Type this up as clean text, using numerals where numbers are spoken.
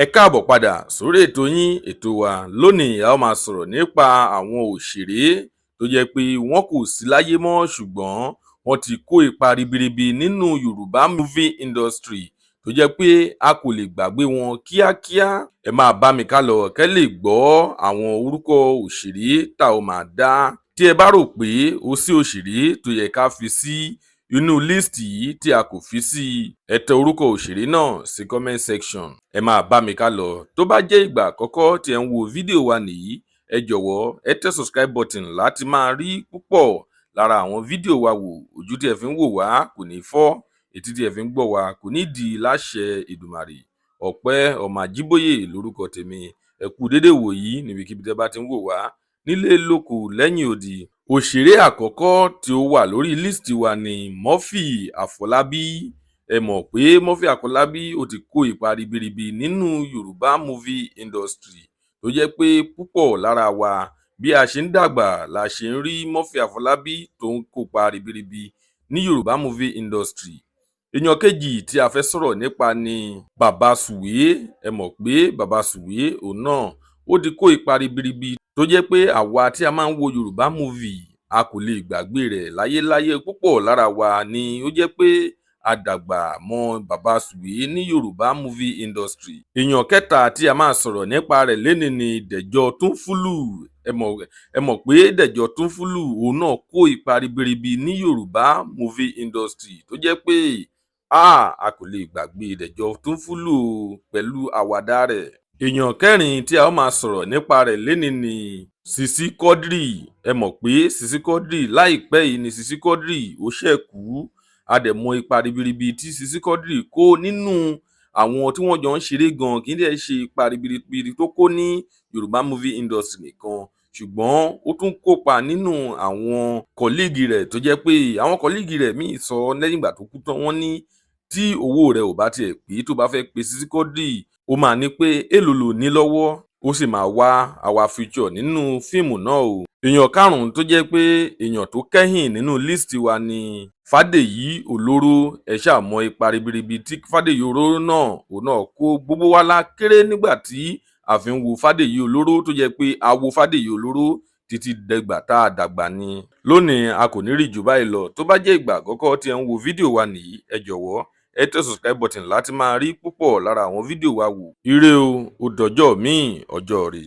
Ẹ káàbọ̀ padà sórí ètò yín ètò wa. Lónìí a ó máa sọ̀rọ̀ nípa àwọn òṣèré tó jẹ́ pé wọ́n kò sí láyé mọ́ ṣùgbọ́n wọ́n ti kó ipa ribiribi nínú Yorùbá movie industry tó jẹ́ pé a kò lè gbàgbé wọn kíákíá. Ẹ máa bá mi ká lọ kẹ́ lè gbọ́ àwọn orúkọ òṣèré tá ò máa dá. Tí ẹ bá rò pé ó sí òṣèré tó yẹ ká fi sí inú líìsì yìí tí a kò fi sí, ẹ tẹ orúkọ òṣèré náà sí comment section. Ẹ máa bá mi ká lọ. Tó bá jẹ́ ìgbà àkọ́kọ́ tí ẹ ń wo fídíò wa nìyí, ẹ jọ̀wọ́ ẹ tẹ subscribe button láti máa rí púpọ̀ lára àwọn fídíò wa wò. Ojú tí ẹ fi ń wò wá kò ní fọ́, etí tí ẹ fi ń gbọ́ wá kò ní di láṣẹ Èdùmàrè. Ọpẹ́ Ọmọ Ajíbóyè lórúkọ tèmi. Ẹ kú dédé wò yìí níbikíbi tẹ́ bá ti ń wò wá, nílé lóko lẹ́yìn odi. Òṣèré àkọ́kọ́ tí ó wà lórí líìsì wa ni Murphy Àfọlábí. Ẹ mọ̀ pé Murphy Àfọlábí ó ti kó ipa ribiribi nínú Yorùbá movie industry tó jẹ́ pé púpọ̀ lára wa bí a ṣe ń dàgbà la ṣe ń rí Murphy Àfọlábí tó ń kópa ribiribi ní Yorùbá movie industry. Èèyàn kejì tí a fẹ́ sọ̀rọ̀ nípa ni Bàbá Sùwé. Ẹ mọ̀ pé Bàbá Sùwé òun náà ó ti kó ipa ribiribi tó jẹ́ pé àwa tí a máa ń wo Yorùbá movie a kò lè gbàgbé rẹ̀ láyéláyé. Púpọ̀ lára wa ni ó jẹ́ pé a dàgbà mọ́ Bàbá Sùwé ní Yorùbá movie industry. Èèyàn kẹta tí a máa sọ̀rọ̀ nípa rẹ̀ lénìí ni Dẹ̀jọ́ Túnfúlù. Ẹ mọ̀ pé Dẹ̀jọ́ Túnfúlù òun náà kó ipa ribiribi ní Yorùbá movie industry tó jẹ́ pé a kò lè gbàgbé Dẹ̀jọ́ Túnfúlù pẹ̀lú àwàdà rẹ̀. Èèyàn kẹrin tí a ó máa sọ̀rọ̀ nípa rẹ̀ lénìí ni Sisi Quadri. Ẹ mọ̀ pé Sisi Quadri láìpẹ́ yìí ni Sisi Quadri ó ṣẹ̀kú. A dẹ̀ mọ ipa ribiribi tí Sisi Quadri kó nínú àwọn tí wọ́n jọ ń ṣeré gan, kì í dẹ̀ ṣe ipa ribiribi tó kó ní Yorùbá movie industry nìkan ṣùgbọ́n ó tún kópa nínú àwọn kọ̀líìgì rẹ̀ tó jẹ́ pé àwọn kọ̀líìgì rẹ̀ míì sọ lẹ́yìn ìgbà tó kú tán wọ́n ní tí owó rẹ̀ ò bá tiẹ̀ pé tó bá fẹ́ pe Sisi Quadri ó máa ní pé èlò ló ní lọ́wọ́ ó sì máa wá àwa future nínú fíìmù náà o. Èèyàn karùn-ún tó jẹ́ pé èèyàn tó kẹ́yìn nínú líìsì wa ni Fádèyí Olóró. Ẹ ṣáà mọ ipa ribiribi tí Fádèyí Olóró náà òun náà kó. Gbogbo wa la kéré nígbà tí a fi ń wo Fádèyí Olóró tó jẹ́ pé a wo Fádèyí Olóró títí dẹgbà tá a dàgbà ni. Lónìí a kò ní rí jù báyìí lọ. Tó bá jẹ́ ìgbà àkọ́kọ́ tí ẹ ń wo fídíò wa nìyí, ẹ jọ̀wọ́ ẹ tẹ subscribe button láti máa rí púpọ̀ lára àwọn fídíò wa wò. Ire o, ó dọjọ́ míì ọjọ́ rè.